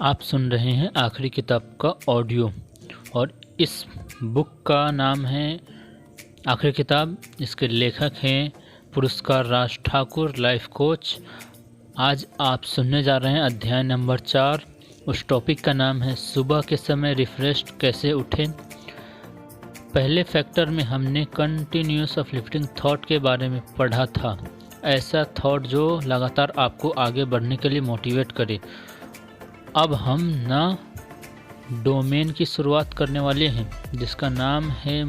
आप सुन रहे हैं आखिरी किताब का ऑडियो और इस बुक का नाम है आखिरी किताब। इसके लेखक हैं पुरस्कार राज ठाकुर, लाइफ कोच। आज आप सुनने जा रहे हैं अध्याय नंबर 4। उस टॉपिक का नाम है सुबह के समय रिफ्रेश्ड कैसे उठें। पहले फैक्टर में हमने कंटिन्यूस अपलिफ्टिंग थॉट के बारे में पढ़ा था। ऐसा थॉट जो लगातार आपको आगे बढ़ने के लिए मोटिवेट करे। अब हम डोमेन की शुरुआत करने वाले हैं जिसका नाम है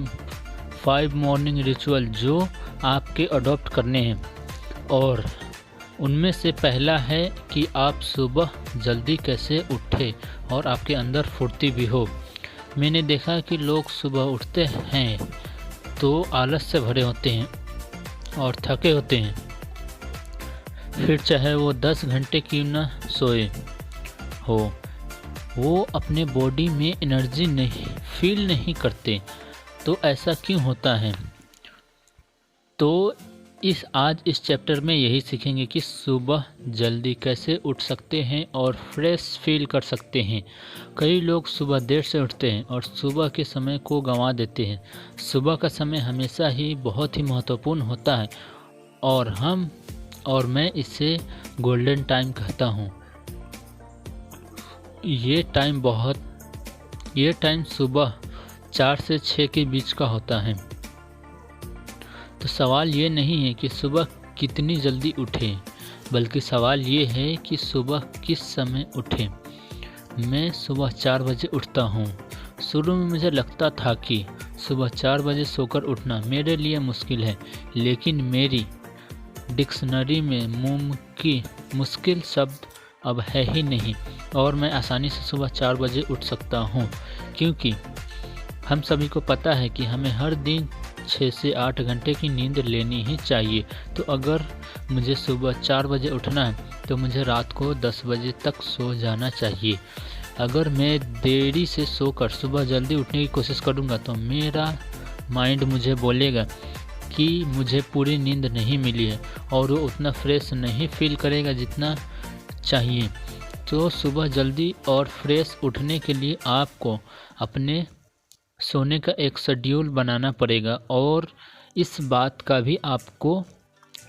5 मॉर्निंग रिचुअल जो आपके अडॉप्ट करने हैं। और उनमें से पहला है कि आप सुबह जल्दी कैसे उठें और आपके अंदर फुर्ती भी हो। मैंने देखा कि लोग सुबह उठते हैं तो आलस से भरे होते हैं और थके होते हैं, फिर चाहे वो 10 घंटे क्यों ना सोए हो, वो अपने बॉडी में एनर्जी नहीं फील नहीं करते। तो ऐसा क्यों होता है? तो आज इस चैप्टर में यही सीखेंगे कि सुबह जल्दी कैसे उठ सकते हैं और फ्रेश फील कर सकते हैं। कई लोग सुबह देर से उठते हैं और सुबह के समय को गंवा देते हैं। सुबह का समय हमेशा ही बहुत ही महत्वपूर्ण होता है और मैं इसे गोल्डन टाइम कहता हूँ। ये टाइम सुबह 4 से 6 के बीच का होता है। तो सवाल ये नहीं है कि सुबह कितनी जल्दी उठें, बल्कि सवाल ये है कि सुबह किस समय उठें। मैं सुबह 4 बजे उठता हूँ। शुरू में मुझे लगता था कि सुबह 4 बजे सोकर उठना मेरे लिए मुश्किल है, लेकिन मेरी डिक्शनरी में मुश्किल शब्द अब है ही नहीं और मैं आसानी से सुबह 4 बजे उठ सकता हूँ। क्योंकि हम सभी को पता है कि हमें हर दिन 6 से 8 घंटे की नींद लेनी ही चाहिए। तो अगर मुझे सुबह 4 बजे उठना है तो मुझे रात को 10 बजे तक सो जाना चाहिए। अगर मैं देरी से सोकर सुबह जल्दी उठने की कोशिश करूँगा तो मेरा माइंड मुझे बोलेगा कि मुझे पूरी नींद नहीं मिली है और वो उतना फ्रेश नहीं फील करेगा जितना चाहिए। तो सुबह जल्दी और फ्रेश उठने के लिए आपको अपने सोने का एक शेड्यूल बनाना पड़ेगा और इस बात का भी आपको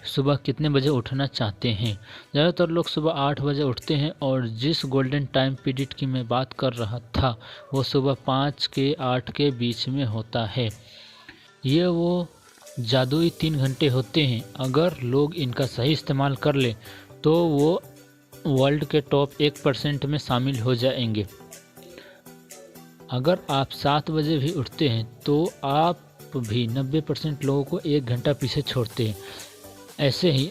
सुबह कितने बजे उठना चाहते हैं। ज़्यादातर लोग सुबह 8 बजे उठते हैं और जिस गोल्डन टाइम पीरियड की मैं बात कर रहा था वो सुबह 5 के 8 के बीच में होता है। ये वो जादुई 3 घंटे होते हैं। अगर लोग इनका सही इस्तेमाल कर ले तो वो वर्ल्ड के टॉप 1% में शामिल हो जाएंगे। अगर आप 7 बजे भी उठते हैं तो आप भी 90% लोगों को 1 घंटा पीछे छोड़ते हैं। ऐसे ही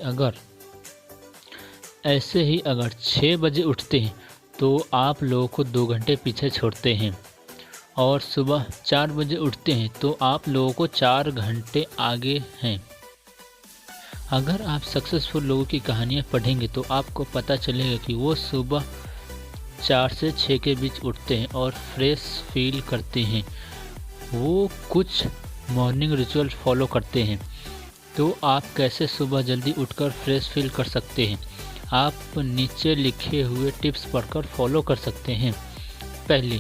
अगर 6 बजे उठते हैं तो आप लोगों को 2 घंटे पीछे छोड़ते हैं और सुबह 4 बजे उठते हैं तो आप लोगों को 4 घंटे आगे हैं। अगर आप सक्सेसफुल लोगों की कहानियाँ पढ़ेंगे तो आपको पता चलेगा कि वो सुबह 4 से 6 के बीच उठते हैं और फ्रेश फील करते हैं। वो कुछ मॉर्निंग रिचुअल फॉलो करते हैं। तो आप कैसे सुबह जल्दी उठकर फ्रेश फील कर सकते हैं? आप नीचे लिखे हुए टिप्स पढ़कर फॉलो कर सकते हैं। पहले,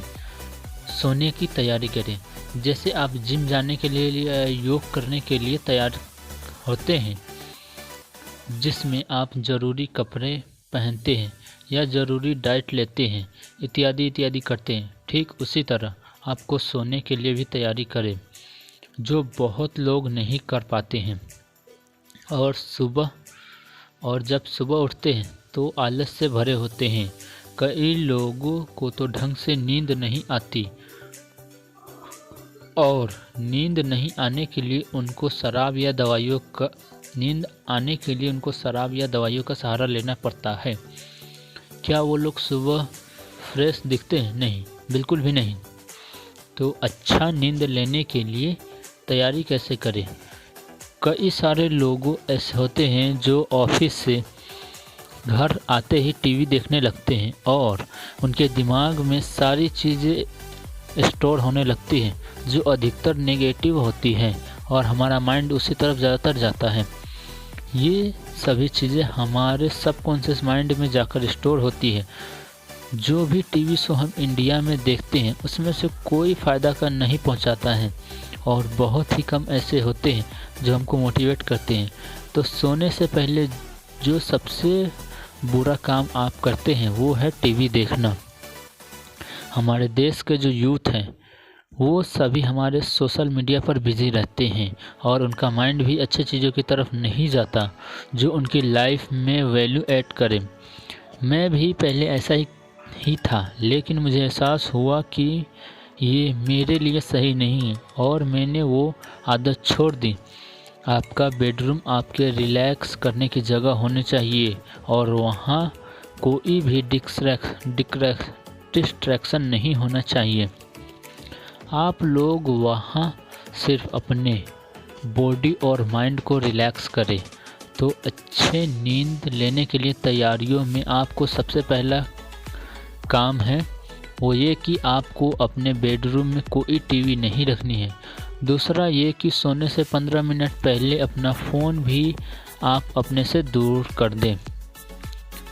सोने की तैयारी करें। जैसे आप जिम जाने के लिए या योग करने के लिए तैयार होते हैं, जिसमें आप ज़रूरी कपड़े पहनते हैं या ज़रूरी डाइट लेते हैं इत्यादि करते हैं, ठीक उसी तरह आपको सोने के लिए भी तैयारी करें, जो बहुत लोग नहीं कर पाते हैं। और जब सुबह उठते हैं तो आलस से भरे होते हैं। कई लोगों को तो ढंग से नींद नहीं आती और नींद आने के लिए उनको शराब या दवाइयों का सहारा लेना पड़ता है। क्या वो लोग सुबह फ्रेश दिखते हैं? नहीं, बिल्कुल भी नहीं। तो अच्छा नींद लेने के लिए तैयारी कैसे करें? कई सारे लोग ऐसे होते हैं जो ऑफिस से घर आते ही टीवी देखने लगते हैं और उनके दिमाग में सारी चीज़ें स्टोर होने लगती हैं जो अधिकतर नेगेटिव होती हैं और हमारा माइंड उसी तरफ ज़्यादातर जाता है। ये सभी चीज़ें हमारे सबकॉन्शियस माइंड में जाकर स्टोर होती है जो भी टीवी शो हम इंडिया में देखते हैं उसमें से कोई फ़ायदा का नहीं पहुंचाता है और बहुत ही कम ऐसे होते हैं जो हमको मोटिवेट करते हैं। तो सोने से पहले जो सबसे बुरा काम आप करते हैं वो है टीवी देखना। हमारे देश के जो यूथ हैं वो सभी हमारे सोशल मीडिया पर बिजी रहते हैं और उनका माइंड भी अच्छी चीज़ों की तरफ नहीं जाता जो उनकी लाइफ में वैल्यू ऐड करे। मैं भी पहले ऐसा ही था, लेकिन मुझे एहसास हुआ कि ये मेरे लिए सही नहीं है और मैंने वो आदत छोड़ दी। आपका बेडरूम आपके रिलैक्स करने की जगह होनी चाहिए और वहाँ कोई भी डिस्ट्रैक्शन नहीं होना चाहिए। आप लोग वहाँ सिर्फ अपने बॉडी और माइंड को रिलैक्स करें। तो अच्छे नींद लेने के लिए तैयारियों में आपको सबसे पहला काम है वो ये कि आपको अपने बेडरूम में कोई टीवी नहीं रखनी है। दूसरा ये कि सोने से 15 मिनट पहले अपना फ़ोन भी आप अपने से दूर कर दें।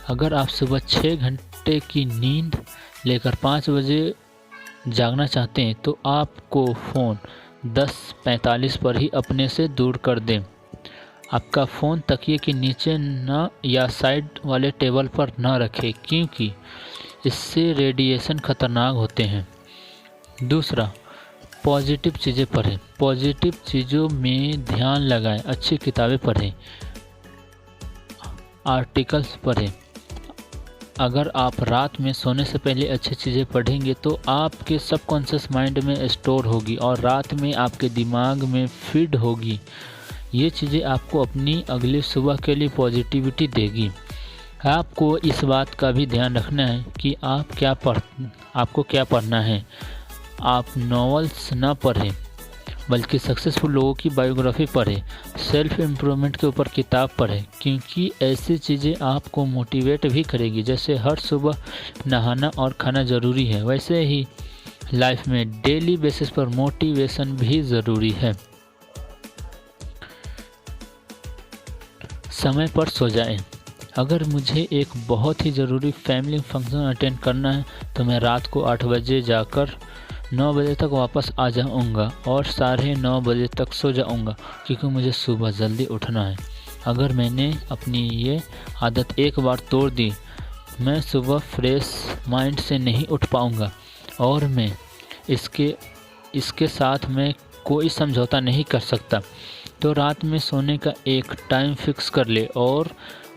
अगर आप सुबह 6 घंटे की नींद लेकर 5 बजे जागना चाहते हैं तो आपको फ़ोन 10:45 पर ही अपने से दूर कर दें। आपका फ़ोन तकिए के नीचे न या साइड वाले टेबल पर न रखें क्योंकि इससे रेडिएशन खतरनाक होते हैं। दूसरा, पॉजिटिव चीज़ें पढ़ें। पॉजिटिव चीज़ों में ध्यान लगाएं, अच्छी किताबें पढ़ें, आर्टिकल्स पढ़ें। अगर आप रात में सोने से पहले अच्छी चीज़ें पढ़ेंगे तो आपके सबकॉन्शियस माइंड में स्टोर होगी और रात में आपके दिमाग में फीड होगी। ये चीज़ें आपको अपनी अगली सुबह के लिए पॉजिटिविटी देगी। आपको इस बात का भी ध्यान रखना है कि आपको क्या पढ़ना है। आप नॉवेल्स ना पढ़ें बल्कि सक्सेसफुल लोगों की बायोग्राफी पढ़ें, सेल्फ इम्प्रूवमेंट के ऊपर किताब पढ़ें क्योंकि ऐसी चीज़ें आपको मोटिवेट भी करेगी। जैसे हर सुबह नहाना और खाना ज़रूरी है, वैसे ही लाइफ में डेली बेसिस पर मोटिवेशन भी ज़रूरी है। समय पर सो जाएं। अगर मुझे एक बहुत ही ज़रूरी फैमिली फंक्शन अटेंड करना है तो मैं रात को 8 बजे जाकर 9 बजे तक वापस आ जाऊंगा और 9:30 बजे तक सो जाऊंगा क्योंकि मुझे सुबह जल्दी उठना है। अगर मैंने अपनी ये आदत एक बार तोड़ दी, मैं सुबह फ्रेश माइंड से नहीं उठ पाऊंगा और मैं इसके साथ मैं कोई समझौता नहीं कर सकता। तो रात में सोने का एक टाइम फिक्स कर ले और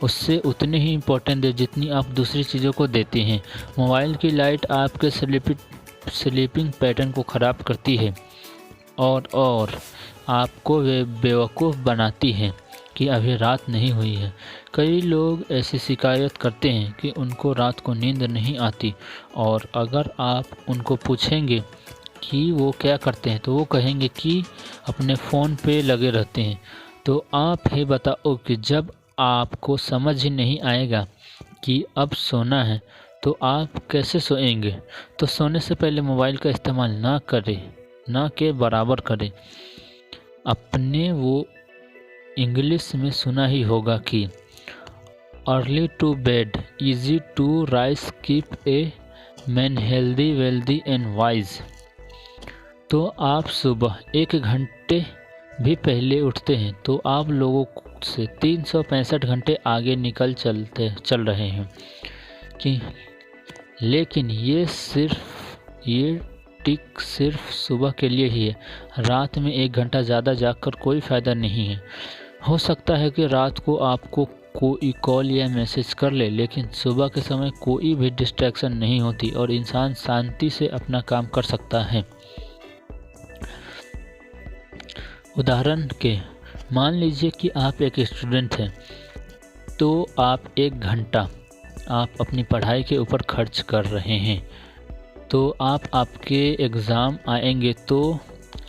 उससे उतनी ही इम्पोर्टेंट दे जितनी आप दूसरी चीज़ों को देते हैं। मोबाइल की लाइट आपके स्लीपिंग पैटर्न को ख़राब करती है और आपको बेवकूफ़ बनाती है कि अभी रात नहीं हुई है। कई लोग ऐसी शिकायत करते हैं कि उनको रात को नींद नहीं आती और अगर आप उनको पूछेंगे कि वो क्या करते हैं तो वो कहेंगे कि अपने फ़ोन पे लगे रहते हैं। तो आप ही बताओ कि जब आपको समझ ही नहीं आएगा कि अब सोना है तो आप कैसे सोएंगे। तो सोने से पहले मोबाइल का इस्तेमाल ना के बराबर करें। अपने वो इंग्लिश में सुना ही होगा कि early to bed easy to rise keep a man healthy wealthy and wise. तो आप सुबह 1 घंटे भी पहले उठते हैं तो आप लोगों से 365 घंटे आगे चल रहे हैं कि लेकिन ये टिक सिर्फ सुबह के लिए ही है। रात में 1 घंटा ज़्यादा जागकर कोई फ़ायदा नहीं है। हो सकता है कि रात को आपको कोई कॉल या मैसेज कर ले, लेकिन सुबह के समय कोई भी डिस्ट्रैक्शन नहीं होती और इंसान शांति से अपना काम कर सकता है। उदाहरण के मान लीजिए कि आप एक स्टूडेंट हैं तो आप 1 घंटा आप अपनी पढ़ाई के ऊपर खर्च कर रहे हैं। तो आपके एग्ज़ाम आएंगे तो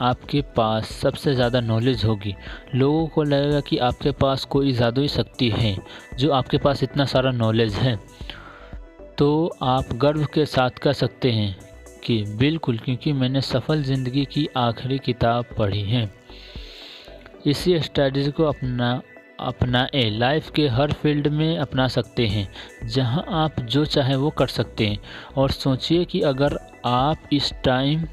आपके पास सबसे ज़्यादा नॉलेज होगी। लोगों को लगेगा कि आपके पास कोई जादुई शक्ति है जो आपके पास इतना सारा नॉलेज है। तो आप गर्व के साथ कह सकते हैं कि बिल्कुल, क्योंकि मैंने सफल ज़िंदगी की आखिरी किताब पढ़ी है। इसी स्ट्रैटेजी को अपनाएं। लाइफ के हर फील्ड में अपना सकते हैं, जहां आप जो चाहे वो कर सकते हैं। और सोचिए कि अगर आप इस टाइम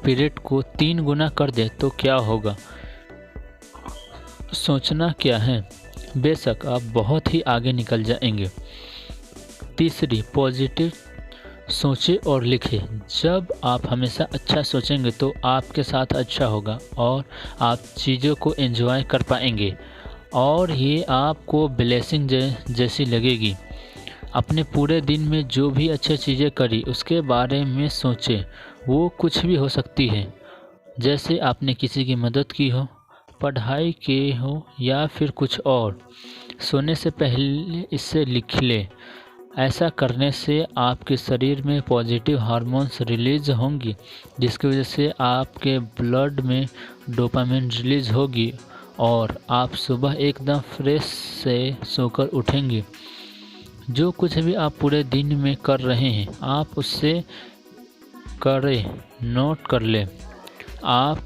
पीरियड को 3 गुना कर दें तो क्या होगा। सोचना क्या है, बेशक आप बहुत ही आगे निकल जाएंगे। तीसरी, पॉजिटिव सोचें और लिखें। जब आप हमेशा अच्छा सोचेंगे तो आपके साथ अच्छा होगा और आप चीज़ों को एंजॉय कर पाएंगे और ये आपको ब्लेसिंग जैसी लगेगी। अपने पूरे दिन में जो भी अच्छी चीज़ें करी उसके बारे में सोचें। वो कुछ भी हो सकती है, जैसे आपने किसी की मदद की हो, पढ़ाई की हो या फिर कुछ और। सोने से पहले इसे लिख लें। ऐसा करने से आपके शरीर में पॉजिटिव हार्मोन्स रिलीज होंगी, जिसकी वजह से आपके ब्लड में डोपामिन रिलीज होगी और आप सुबह एकदम फ्रेश से सोकर उठेंगे। जो कुछ भी आप पूरे दिन में कर रहे हैं आप उससे नोट कर लें। आप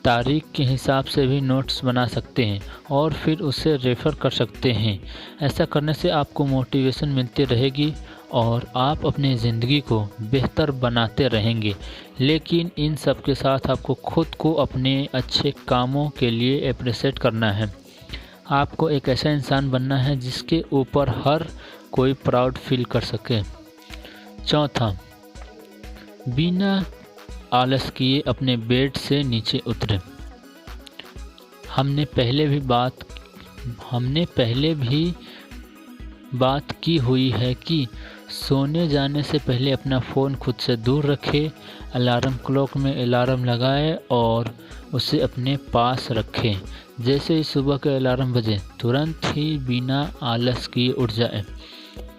तारीख के हिसाब से भी नोट्स बना सकते हैं और फिर उसे रेफ़र कर सकते हैं। ऐसा करने से आपको मोटिवेशन मिलती रहेगी और आप अपनी ज़िंदगी को बेहतर बनाते रहेंगे। लेकिन इन सब के साथ आपको खुद को अपने अच्छे कामों के लिए अप्रिशिएट करना है। आपको एक ऐसा इंसान बनना है जिसके ऊपर हर कोई प्राउड फील कर सके। चौथा, बिना आलस किए अपने बेड से नीचे उतरें। हमने पहले भी बात की हुई है कि सोने जाने से पहले अपना फ़ोन खुद से दूर रखें, अलार्म क्लॉक में अलार्म लगाएं और उसे अपने पास रखें। जैसे ही सुबह के अलार्म बजे तुरंत ही बिना आलस किए उठ जाएं।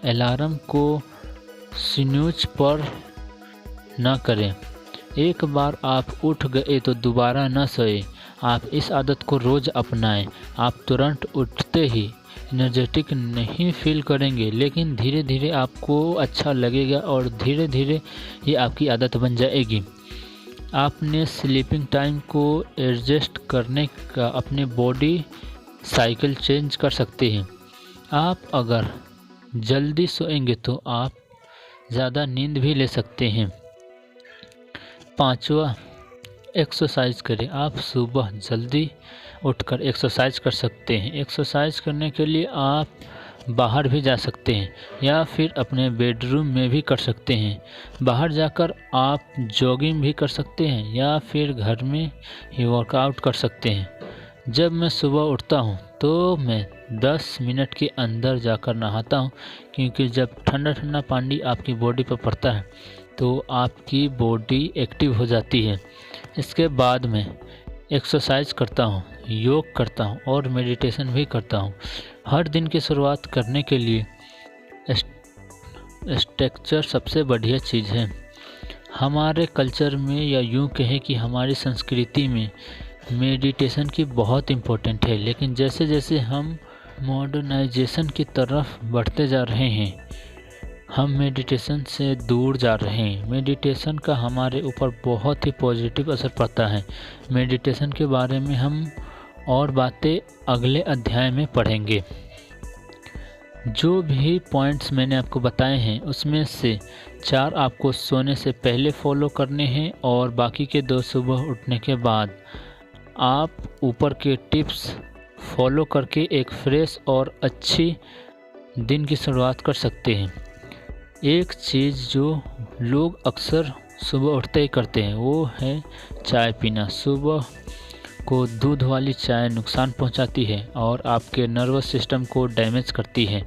अलार्म को स्नूज पर न करें। एक बार आप उठ गए तो दोबारा न सोए। आप इस आदत को रोज़ अपनाएं। आप तुरंत उठते ही एनर्जेटिक नहीं फील करेंगे, लेकिन धीरे धीरे आपको अच्छा लगेगा और धीरे धीरे ये आपकी आदत बन जाएगी। आपने स्लीपिंग टाइम को एडजस्ट करने का अपने बॉडी साइकिल चेंज कर सकते हैं। आप अगर जल्दी सोएंगे तो आप ज़्यादा नींद भी ले सकते हैं। पाँचवा, एक्सरसाइज करें। आप सुबह जल्दी उठकर एक्सरसाइज कर सकते हैं। एक्सरसाइज करने के लिए आप बाहर भी जा सकते हैं या फिर अपने बेडरूम में भी कर सकते हैं। बाहर जाकर आप जॉगिंग भी कर सकते हैं या फिर घर में ही वर्कआउट कर सकते हैं। जब मैं सुबह उठता हूँ तो मैं 10 मिनट के अंदर जाकर नहाता हूँ, क्योंकि जब ठंडा ठंडा पानी आपकी बॉडी पर पड़ता है तो आपकी बॉडी एक्टिव हो जाती है। इसके बाद मैं एक्सरसाइज करता हूँ, योग करता हूँ और मेडिटेशन भी करता हूँ। हर दिन की शुरुआत करने के लिए स्ट्रक्चर सबसे बढ़िया चीज़ है। हमारे कल्चर में या यूँ कहें कि हमारी संस्कृति में मेडिटेशन की बहुत इम्पोर्टेंट है, लेकिन जैसे जैसे हम मॉडर्नाइजेशन की तरफ बढ़ते जा रहे हैं हम मेडिटेशन से दूर जा रहे हैं। मेडिटेशन का हमारे ऊपर बहुत ही पॉजिटिव असर पड़ता है। मेडिटेशन के बारे में हम और बातें अगले अध्याय में पढ़ेंगे। जो भी पॉइंट्स मैंने आपको बताए हैं उसमें से 4 आपको सोने से पहले फॉलो करने हैं और बाकी के 2 सुबह उठने के बाद। आप ऊपर के टिप्स फॉलो करके एक फ्रेश और अच्छी दिन की शुरुआत कर सकते हैं। एक चीज़ जो लोग अक्सर सुबह उठते ही करते हैं वो है चाय पीना। सुबह को दूध वाली चाय नुकसान पहुंचाती है और आपके नर्वस सिस्टम को डैमेज करती है।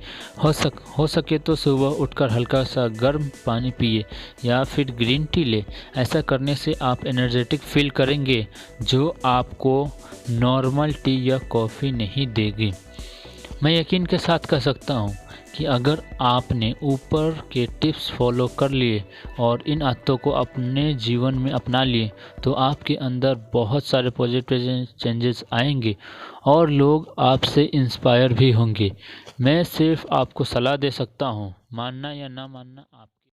हो सके तो सुबह उठकर हल्का सा गर्म पानी पिए या फिर ग्रीन टी ले। ऐसा करने से आप एनर्जेटिक फील करेंगे, जो आपको नॉर्मल टी या कॉफ़ी नहीं देगी। मैं यकीन के साथ कह सकता हूँ कि अगर आपने ऊपर के टिप्स फॉलो कर लिए और इन आदतों को अपने जीवन में अपना लिए तो आपके अंदर बहुत सारे पॉजिटिव चेंजेस आएंगे और लोग आपसे इंस्पायर भी होंगे। मैं सिर्फ आपको सलाह दे सकता हूँ, मानना या ना मानना आप